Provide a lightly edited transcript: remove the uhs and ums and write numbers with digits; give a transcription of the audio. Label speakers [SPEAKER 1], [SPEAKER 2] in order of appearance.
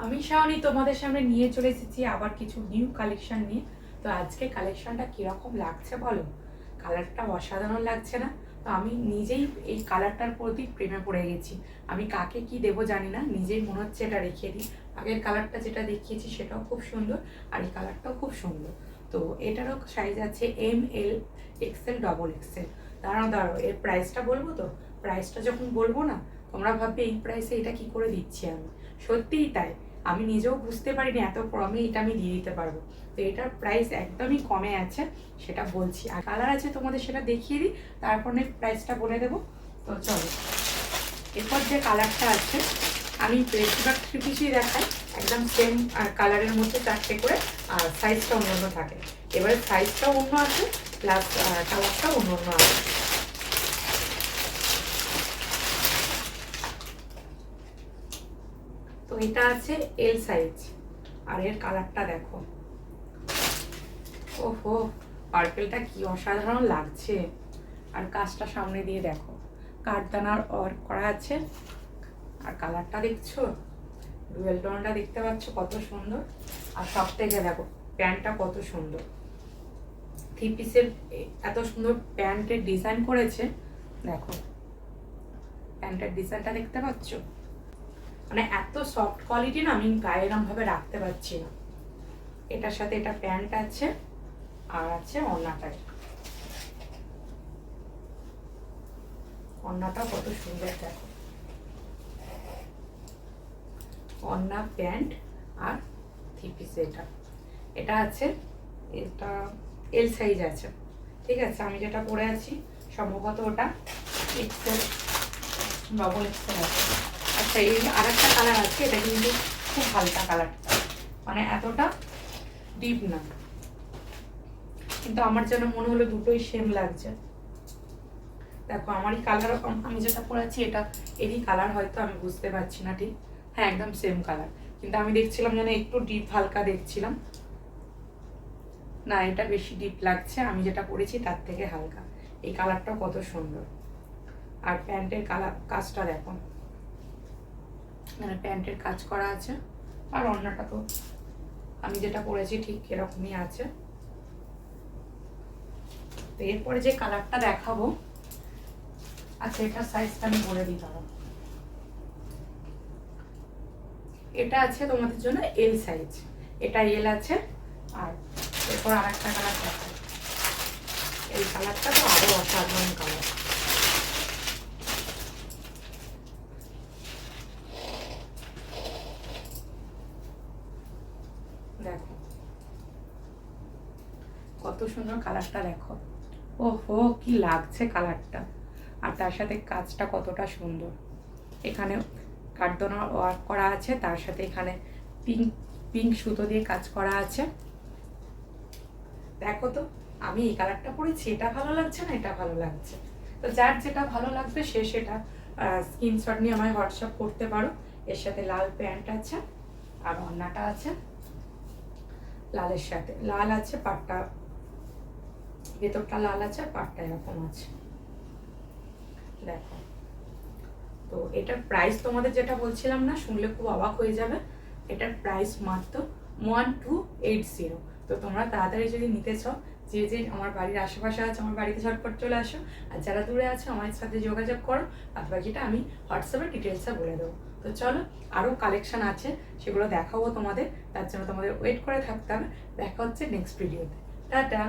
[SPEAKER 1] আমি শাওনি তোমাদের সামনে নিয়ে চলে এসেছি আবার কিছু নিউ কালেকশন নিয়ে। তো আজকে কালেকশনটা কিরকম লাগছে বলো? কালারটা অসাধারণ লাগছে না? তো আমি নিজেই এই কালারটার প্রতি প্রেমে পড়ে গেছি। আমি কাকে কি দেবো জানি না, নিজেই মনে হচ্ছে এটা রেখে দিই। আগের কালারটা যেটা দেখিয়েছি সেটাও খুব সুন্দর, আর এই কালারটাও খুব সুন্দর। তো এটারও সাইজ আছে ML, XL, XXL। দাঁড়াও দাঁড়াও, এর প্রাইসটা বলবো তো? প্রাইসটা যখন বলবো না, তোমরা ভাববে এই প্রাইসে এটা কি করে দিচ্ছি আমি। সত্যিই তাই, আমি নিজেও বুঝতে পারিনি এত কমে এটা আমি দিয়ে দিতে পারবো। তো এটার প্রাইস একদমই কমে আছে, সেটা বলছি। আর কালার আছে তোমাদের সেটা দেখিয়ে দিই, তারপরে প্রাইসটা বলে দেবো। তো চলো, এরপর যে কালারটা আছে, আমি বেশিরভাগ কিছুই দেখাই একদম সেম কালারের মধ্যে চারটে করে, আর সাইজটা অন্য অন্য থাকে। এবারে সাইজটাও অন্য আছে, প্লাস কালারটাও অন্য অন্য আছে। তো এটা আছে এল সাইজ, আর এর কালারটা দেখো। ওহো, পার্পেলটা কি অসাধারণ লাগছে। আর কাজটা সামনে দিয়ে দেখো, কাঠদানার ওয়ার্ক করা আছে। আর কালারটা দেখছো, ডুয়েল টোনটা দেখতে পাচ্ছ কত সুন্দর। আর সব থেকে দেখো প্যান্টটা কত সুন্দর, থ্রি পিসের এত সুন্দর প্যান্টের ডিজাইন করেছে। দেখো প্যান্টের ডিজাইনটা দেখতে পাচ্ছ, মানে এত সফট কোয়ালিটি না, আমি গায়ে এরম ভাবে রাখতে পারছি না। এটার সাথে এটা প্যান্ট আছে, আর আছে ওড়নাটাই। ওড়নাটা কত সুন্দর দেখো, ওড়না, প্যান্ট আর থ্রি পিস। এটা এটা আছে, এটা এল সাইজ আছে। ঠিক আছে, আমি যেটা পরে আছি সম্ভবত ওটা XL, XL আছে। আচ্ছা, এই আর একটা কালার আছে, এটা কিন্তু খুব হালকা কালারটা, মানে এতটা ডিপ না, কিন্তু আমার যেন মনে হলো দুটোই সেম লাগছে। দেখো আমারই কালার, আমি যেটা পরেছি এটা এরই কালার, হয়তো আমি বুঝতে পারছি না ঠিক। হ্যাঁ, একদম সেম কালার, কিন্তু আমি দেখছিলাম যেন একটু ডিপ হালকা দেখছিলাম। না, এটা বেশি ডিপ লাগছে, আমি যেটা পরেছি তার থেকে হালকা। এই কালারটা কত সুন্দর। আর প্যান্টের কালার, কাজটা দেখো, মানে প্যান্টের কাজ করা আছে। আর অন্যটা তো আমি যেটা পরেছি ঠিক এরকমই আছে। তো এরপরে যে কালারটা দেখাবো, আচ্ছা এটা সাইজটা আমি বলে দিই দাঁড়াও। এটা আছে তোমাদের জন্য এল সাইজ, এটা এল আছে। আর এরপর আর একটা কালার দেখো, এই কালারটা তো আরো অসাধারণ কালার। দেখো কত সুন্দর কালারটা দেখো। ওহো, কি লাগছে কালারটা। আর তার সাথে কাজটা কতটা সুন্দর। এখানে কাঠদানা ওয়ার্ক করা আছে, তার সাথে এখানে পিঙ্ক পিঙ্ক সুতো দিয়ে কাজ করা আছে। দেখো তো, আমি এই কালারটা পরেছি, এটা ভালো লাগছে না এটা ভালো লাগছে। তো যার যেটা ভালো লাগবে সে সেটা স্ক্রিনশট নিয়ে আমায় হোয়াটসঅ্যাপ করতে পারো। এর সাথে লাল প্যান্ট আছে, আর ওড়নাটা আছে লালের সাথে, লাল আছে পাটটা, ভেতরটা লাল আছে আর পাটটা এরকম আছে। দেখো, তো এটার প্রাইস তোমাদের যেটা বলছিলাম না, শুনলে খুব অবাক হয়ে যাবে। এটার প্রাইস মাত্র 1280। তো তোমরা তাড়াতাড়ি যদি নিতে চাও, যে যে আমার বাড়ির আশেপাশে আছে, আমার বাড়িতে ঝটপট চলে আসো। আর যারা দূরে আছে আমার সাথে যোগাযোগ করো, আর বাকিটা আমি হোয়াটসঅ্যাপে ডিটেলসে বলে দেবো। তো চলো, আরও কালেকশন আছে, সেগুলো দেখাবো তোমাদের। তার জন্য তোমাদের ওয়েট করে থাকতে হবে। দেখা হচ্ছে নেক্সট ভিডিওতে। টাটা।